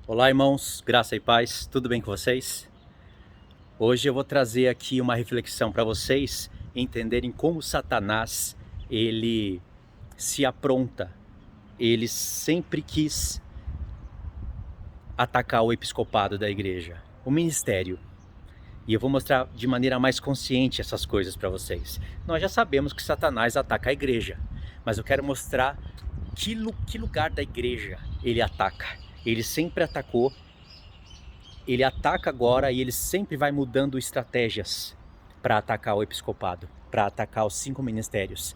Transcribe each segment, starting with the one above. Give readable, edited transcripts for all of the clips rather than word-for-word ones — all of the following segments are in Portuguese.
Olá, irmãos, graça e paz, tudo bem com vocês? Hoje eu vou trazer aqui uma reflexão para vocês entenderem como Satanás ele se apronta. Ele sempre quis atacar o episcopado da igreja, o ministério. E eu vou mostrar de maneira mais consciente essas coisas para vocês. Nós já sabemos que Satanás ataca a igreja, mas eu quero mostrar que lugar da igreja ele ataca. Ele sempre atacou. Ele ataca agora e ele sempre vai mudando estratégias para atacar o episcopado, para atacar os 5 ministérios,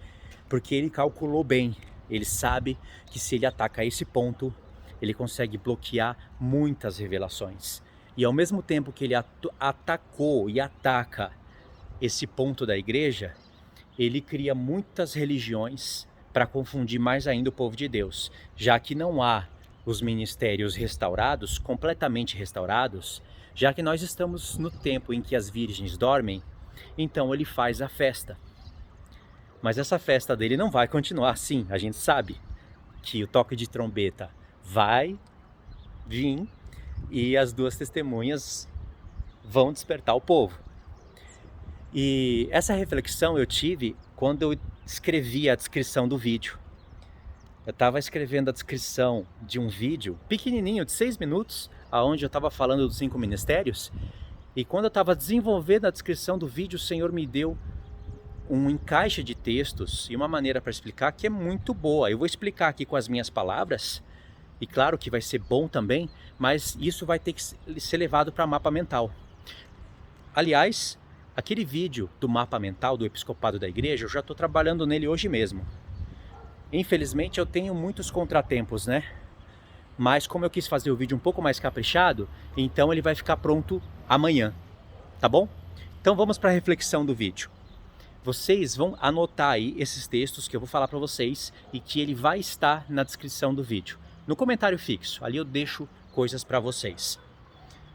porque ele calculou bem, ele sabe que se ele ataca esse ponto, ele consegue bloquear muitas revelações. E ao mesmo tempo que ele atacou e ataca esse ponto da igreja, ele cria muitas religiões para confundir mais ainda o povo de Deus, já que não há os ministérios restaurados, completamente restaurados, já que nós estamos no tempo em que as virgens dormem, então ele faz a festa. Mas essa festa dele não vai continuar assim, a gente sabe que o toque de trombeta vai vir e as duas testemunhas vão despertar o povo. E essa reflexão eu tive quando eu escrevi a descrição do vídeo. Eu estava escrevendo a descrição de um vídeo pequenininho, de 6 minutos, onde eu estava falando dos 5 ministérios. E quando eu estava desenvolvendo a descrição do vídeo, o Senhor me deu um encaixe de textos e uma maneira para explicar que é muito boa. Eu vou explicar aqui com as minhas palavras, e claro que vai ser bom também, mas isso vai ter que ser levado para mapa mental. Aliás, aquele vídeo do mapa mental do episcopado da igreja, eu já estou trabalhando nele hoje mesmo. Infelizmente eu tenho muitos contratempos, né? Mas como eu quis fazer o vídeo um pouco mais caprichado, então ele vai ficar pronto amanhã, tá bom? Então vamos para a reflexão do vídeo. Vocês vão anotar aí esses textos que eu vou falar para vocês e que ele vai estar na descrição do vídeo. No comentário fixo, ali eu deixo coisas para vocês.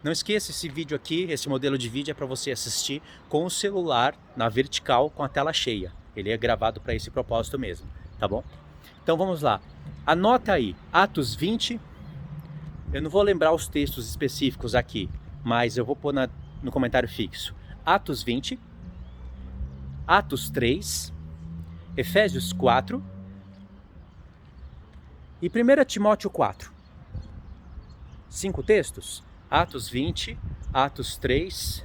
Não esqueça, esse vídeo aqui, esse modelo de vídeo é para você assistir com o celular na vertical com a tela cheia. Ele é gravado para esse propósito mesmo, tá bom? Então vamos lá. Anota aí, Atos 20. Eu não vou lembrar os textos específicos aqui, mas eu vou pôr no comentário fixo. Atos 20, Atos 3, Efésios 4 e 1 Timóteo 4. 5 textos? Atos 20, Atos 3,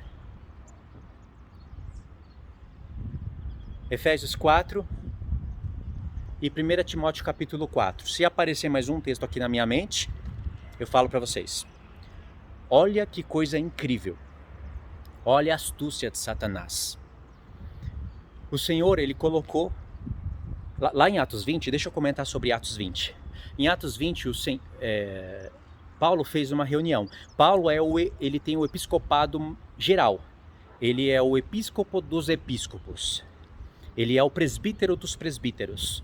Efésios 4 e 1 Timóteo capítulo 4. Se aparecer mais um texto aqui na minha mente, eu falo para vocês. Olha que coisa incrível. Olha a astúcia de Satanás. O Senhor, ele colocou... Lá em Atos 20, deixa eu comentar sobre Atos 20. Em Atos 20, Paulo fez uma reunião. Paulo ele tem o episcopado geral. Ele é o episcopo dos episcopos. Ele é o presbítero dos presbíteros.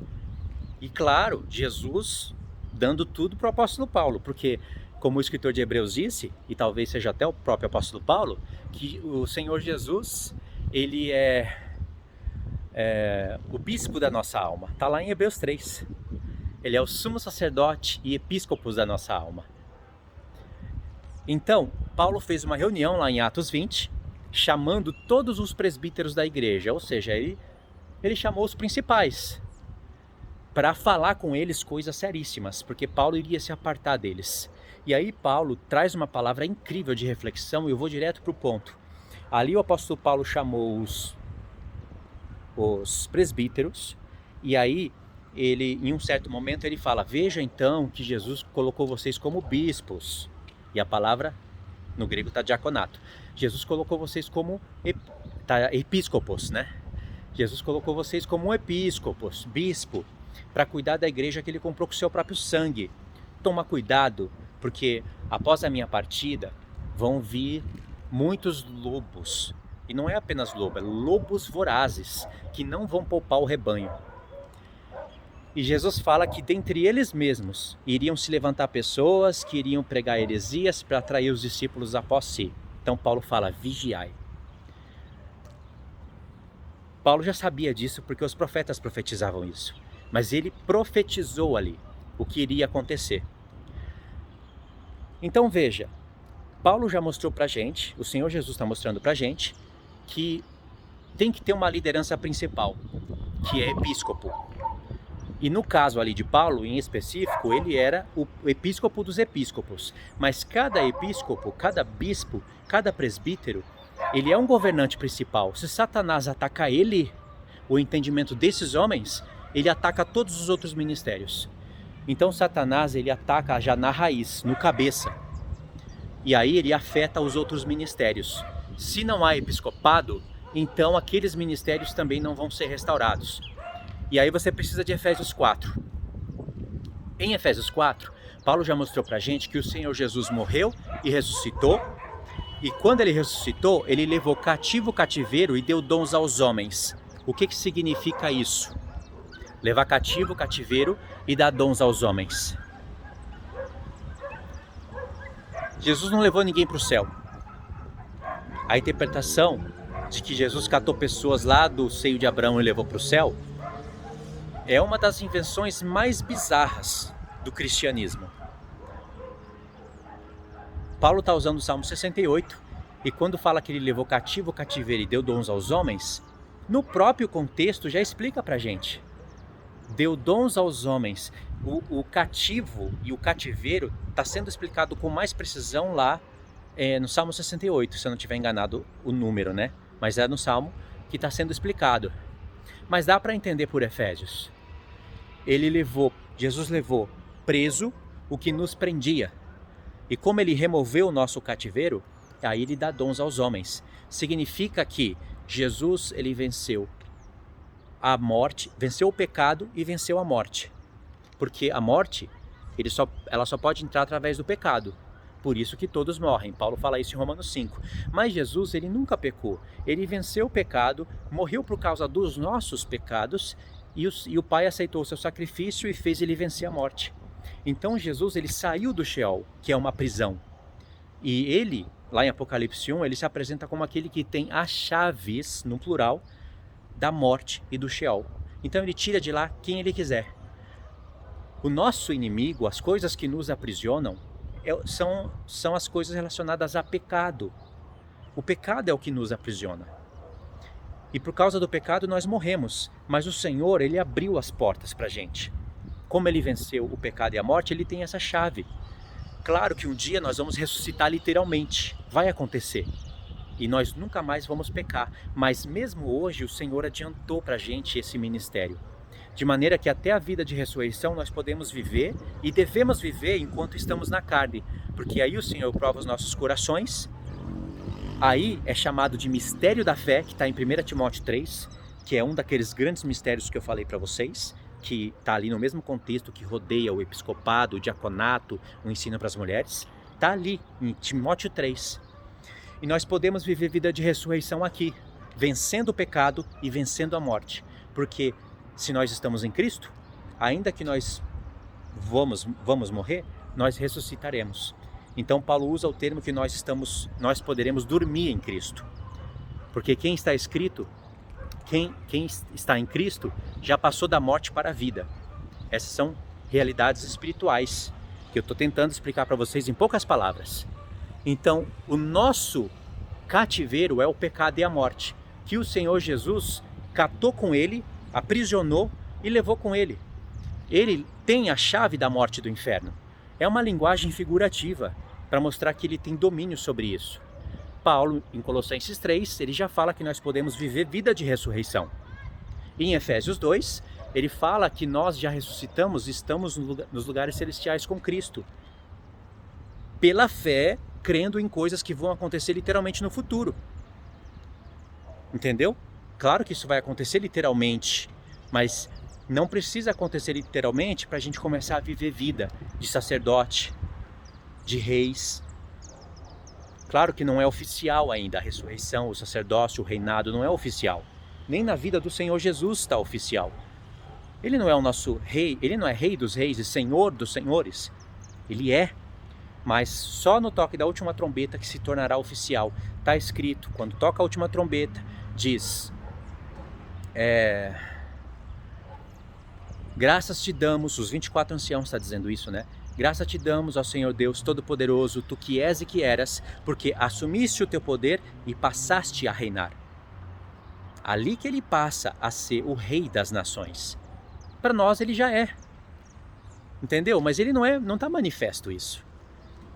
E claro, Jesus dando tudo para o apóstolo Paulo, porque, como o escritor de Hebreus disse, e talvez seja até o próprio apóstolo Paulo, que o Senhor Jesus, ele é o bispo da nossa alma. Está lá em Hebreus 3. Ele é o sumo sacerdote e episcopos da nossa alma. Então, Paulo fez uma reunião lá em Atos 20, chamando todos os presbíteros da igreja, ou seja, ele chamou os principais, para falar com eles coisas seríssimas, porque Paulo iria se apartar deles. E aí Paulo traz uma palavra incrível de reflexão, e eu vou direto para o ponto. Ali o apóstolo Paulo chamou os presbíteros, e aí ele, em um certo momento, ele fala: veja então que Jesus colocou vocês como bispos. E a palavra no grego está diaconato. Jesus colocou vocês como episcopos, né? Jesus colocou vocês como episcopos, bispo, para cuidar da igreja que ele comprou com o seu próprio sangue. Toma cuidado, porque após a minha partida vão vir muitos lobos. E não é apenas lobo, é lobos vorazes, que não vão poupar o rebanho. E Jesus fala que dentre eles mesmos iriam se levantar pessoas que iriam pregar heresias para atrair os discípulos após si. Então Paulo fala: vigiai. Paulo já sabia disso porque os profetas profetizavam isso. Mas ele profetizou ali o que iria acontecer. Então veja, Paulo já mostrou pra gente, o Senhor Jesus está mostrando pra gente, que tem que ter uma liderança principal, que é episcopo. E no caso ali de Paulo, em específico, ele era o episcopo dos episcopos. Mas cada episcopo, cada bispo, cada presbítero, ele é um governante principal. Se Satanás ataca ele, o entendimento desses homens, ele ataca todos os outros ministérios. Então Satanás, ele ataca já na raiz, no cabeça. E aí ele afeta os outros ministérios. Se não há episcopado, então aqueles ministérios também não vão ser restaurados. E aí você precisa de Efésios 4. Em Efésios 4, Paulo já mostrou pra gente que o Senhor Jesus morreu e ressuscitou. E quando ele ressuscitou, ele levou cativo o cativeiro e deu dons aos homens. O que significa isso? Levar cativo o cativeiro e dar dons aos homens. Jesus não levou ninguém para o céu. A interpretação de que Jesus catou pessoas lá do seio de Abraão e levou para o céu é uma das invenções mais bizarras do cristianismo. Paulo está usando o Salmo 68 e quando fala que ele levou cativo o cativeiro e deu dons aos homens, no próprio contexto já explica pra gente. Deu dons aos homens. O cativo e o cativeiro está sendo explicado com mais precisão lá no Salmo 68, se eu não estiver enganado o número, né? Mas é no Salmo que está sendo explicado. Mas dá para entender por Efésios. Jesus levou preso o que nos prendia. E como ele removeu o nosso cativeiro, aí ele dá dons aos homens. Significa que Jesus, ele venceu a morte, venceu o pecado e venceu a morte. Porque a morte, ela só pode entrar através do pecado. Por isso que todos morrem. Paulo fala isso em Romanos 5. Mas Jesus, ele nunca pecou. Ele venceu o pecado, morreu por causa dos nossos pecados e o Pai aceitou o seu sacrifício e fez ele vencer a morte. Então Jesus, ele saiu do Sheol, que é uma prisão. E ele, lá em Apocalipse 1, ele se apresenta como aquele que tem as chaves, no plural, da morte e do Sheol. Então ele tira de lá quem ele quiser. O nosso inimigo, as coisas que nos aprisionam, são as coisas relacionadas a pecado. O pecado é o que nos aprisiona. E por causa do pecado nós morremos. Mas o Senhor, ele abriu as portas para a gente. Como ele venceu o pecado e a morte, ele tem essa chave. Claro que um dia nós vamos ressuscitar literalmente. Vai acontecer. E nós nunca mais vamos pecar. Mas mesmo hoje o Senhor adiantou para a gente esse ministério. De maneira que até a vida de ressurreição nós podemos viver e devemos viver enquanto estamos na carne. Porque aí o Senhor prova os nossos corações. Aí é chamado de mistério da fé, que está em 1 Timóteo 3, que é um daqueles grandes mistérios que eu falei para vocês, que está ali no mesmo contexto que rodeia o episcopado, o diaconato, o ensino para as mulheres. Está ali em Timóteo 3. E nós podemos viver vida de ressurreição aqui, vencendo o pecado e vencendo a morte. Porque se nós estamos em Cristo, ainda que nós vamos morrer, nós ressuscitaremos. Então Paulo usa o termo que nós poderemos dormir em Cristo. Porque quem está em Cristo já passou da morte para a vida. Essas são realidades espirituais que eu estou tentando explicar para vocês em poucas palavras. Então, o nosso cativeiro é o pecado e a morte, que o Senhor Jesus catou com ele, aprisionou e levou com ele. Ele tem a chave da morte do inferno. É uma linguagem figurativa para mostrar que ele tem domínio sobre isso. Paulo, em Colossenses 3, ele já fala que nós podemos viver vida de ressurreição. E em Efésios 2, ele fala que nós já ressuscitamos e estamos nos lugares celestiais com Cristo. Pela fé, crendo em coisas que vão acontecer literalmente no futuro. Entendeu? Claro que isso vai acontecer literalmente, mas não precisa acontecer literalmente para a gente começar a viver vida de sacerdote, de reis. Claro que não é oficial ainda a ressurreição, o sacerdócio, o reinado não é oficial. Nem na vida do Senhor Jesus está oficial. Ele não é o nosso rei, ele não é rei dos reis e senhor dos senhores. Ele é, mas só no toque da última trombeta que se tornará oficial. Está escrito, quando toca a última trombeta, diz... graças te damos, os 24 anciãos está dizendo isso, né? Graça te damos, ó Senhor Deus Todo-Poderoso, tu que és e que eras, porque assumiste o teu poder e passaste a reinar. Ali que ele passa a ser o rei das nações. Para nós ele já é. Entendeu? Mas ele não está manifesto isso.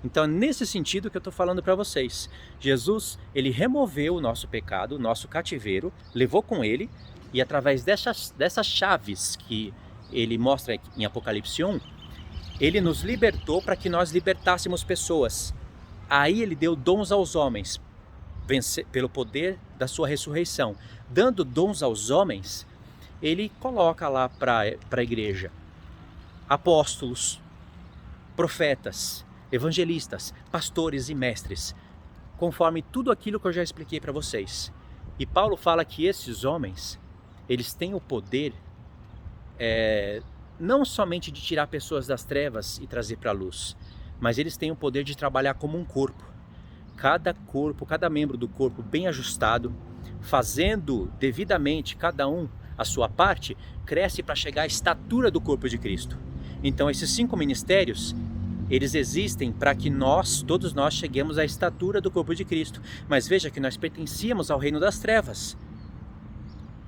Então é nesse sentido que eu estou falando para vocês. Jesus, ele removeu o nosso pecado, o nosso cativeiro, levou com ele, e através dessas chaves que ele mostra em Apocalipse 1, ele nos libertou para que nós libertássemos pessoas. Aí ele deu dons aos homens, pelo poder da sua ressurreição. Dando dons aos homens, ele coloca lá para a igreja apóstolos, profetas, evangelistas, pastores e mestres, conforme tudo aquilo que eu já expliquei para vocês. E Paulo fala que esses homens, eles têm o poder não somente de tirar pessoas das trevas e trazer para a luz, mas eles têm o poder de trabalhar como um corpo. Cada membro do corpo bem ajustado, fazendo devidamente cada um a sua parte, cresce para chegar à estatura do corpo de Cristo. Então esses 5 ministérios, eles existem para que todos nós cheguemos à estatura do corpo de Cristo. Mas veja que nós pertencíamos ao reino das trevas.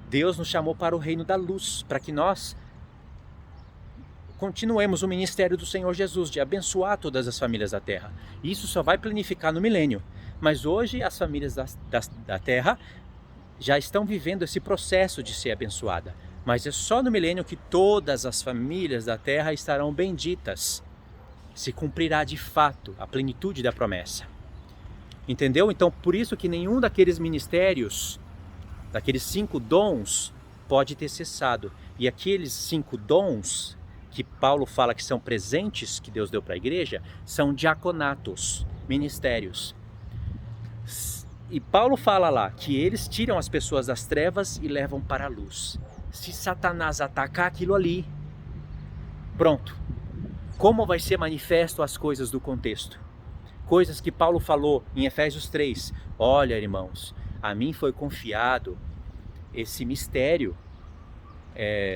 Deus nos chamou para o reino da luz, para que nós continuemos o ministério do Senhor Jesus, de abençoar todas as famílias da terra. Isso só vai planificar no milênio. Mas hoje as famílias da terra já estão vivendo esse processo de ser abençoada. Mas é só no milênio que todas as famílias da terra estarão benditas. Se cumprirá de fato a plenitude da promessa. Entendeu? Então por isso que nenhum daqueles ministérios, daqueles 5 dons, pode ter cessado. E aqueles 5 dons que Paulo fala que são presentes que Deus deu para a igreja, são diaconatos, ministérios. E Paulo fala lá que eles tiram as pessoas das trevas e levam para a luz. Se Satanás atacar aquilo ali, pronto. Como vai ser manifesto as coisas do contexto? Coisas que Paulo falou em Efésios 3. Olha, irmãos, a mim foi confiado esse mistério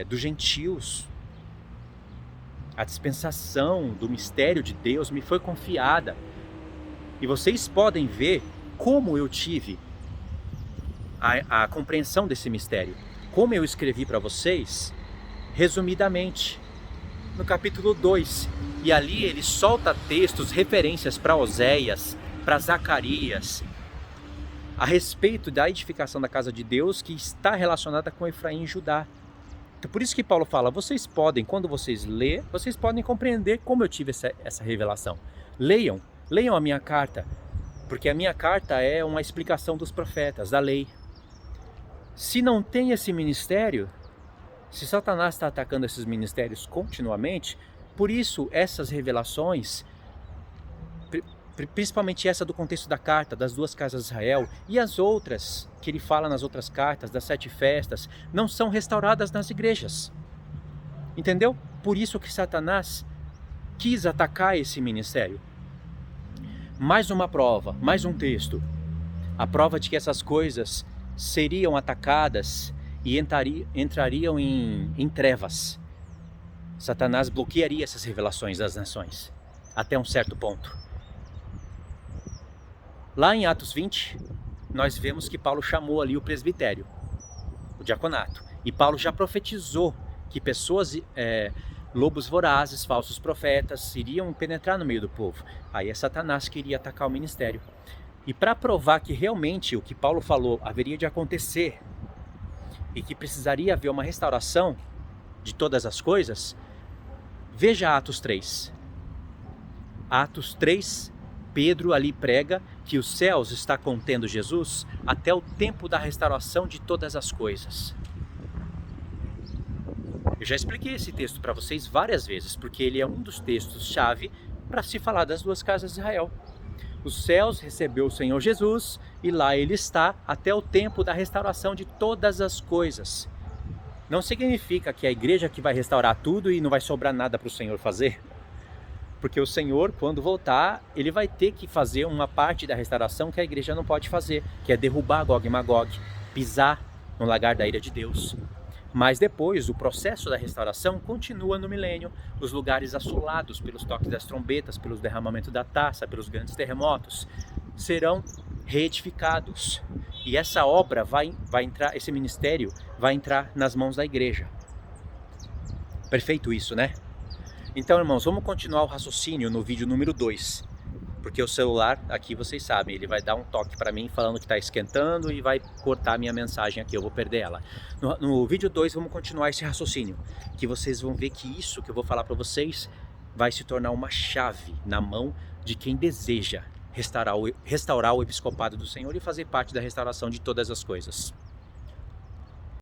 dos gentios. A dispensação do mistério de Deus me foi confiada. E vocês podem ver como eu tive a compreensão desse mistério. Como eu escrevi para vocês, resumidamente, no capítulo 2. E ali ele solta textos, referências para Oséias, para Zacarias, a respeito da edificação da casa de Deus que está relacionada com Efraim e Judá. Então, por isso que Paulo fala, vocês podem, quando vocês lerem, vocês podem compreender como eu tive essa revelação. Leiam a minha carta, porque a minha carta é uma explicação dos profetas, da lei. Se não tem esse ministério, se Satanás está atacando esses ministérios continuamente, por isso essas revelações, principalmente essa do contexto da carta, das 2 casas de Israel, e as outras que ele fala nas outras cartas, das 7 festas, não são restauradas nas igrejas. Entendeu? Por isso que Satanás quis atacar esse ministério. Mais uma prova, mais um texto. A prova de que essas coisas seriam atacadas e entrariam em trevas. Satanás bloquearia essas revelações das nações, até um certo ponto. Lá em Atos 20, nós vemos que Paulo chamou ali o presbitério, o diaconato. E Paulo já profetizou que pessoas, lobos vorazes, falsos profetas, iriam penetrar no meio do povo. Aí é Satanás que iria atacar o ministério. E para provar que realmente o que Paulo falou haveria de acontecer e que precisaria haver uma restauração de todas as coisas, veja Atos 3. Atos 3, Pedro ali prega que os céus está contendo Jesus até o tempo da restauração de todas as coisas. Eu já expliquei esse texto para vocês várias vezes, porque ele é um dos textos-chave para se falar das 2 casas de Israel. Os céus recebeu o Senhor Jesus e lá ele está até o tempo da restauração de todas as coisas. Não significa que a igreja que vai restaurar tudo e não vai sobrar nada para o Senhor fazer. Porque o Senhor, quando voltar, ele vai ter que fazer uma parte da restauração que a igreja não pode fazer, que é derrubar Gog e Magog, pisar no lagar da ira de Deus. Mas depois, o processo da restauração continua no milênio, os lugares assolados pelos toques das trombetas, pelos derramamentos da taça, pelos grandes terremotos, serão reedificados. E essa obra vai entrar, esse ministério vai entrar nas mãos da igreja. Perfeito isso, né? Então, irmãos, vamos continuar o raciocínio no vídeo número 2. Porque o celular, aqui vocês sabem, ele vai dar um toque para mim falando que está esquentando e vai cortar a minha mensagem aqui, eu vou perder ela. No vídeo 2 vamos continuar esse raciocínio, que vocês vão ver que isso que eu vou falar para vocês vai se tornar uma chave na mão de quem deseja restaurar o episcopado do Senhor e fazer parte da restauração de todas as coisas.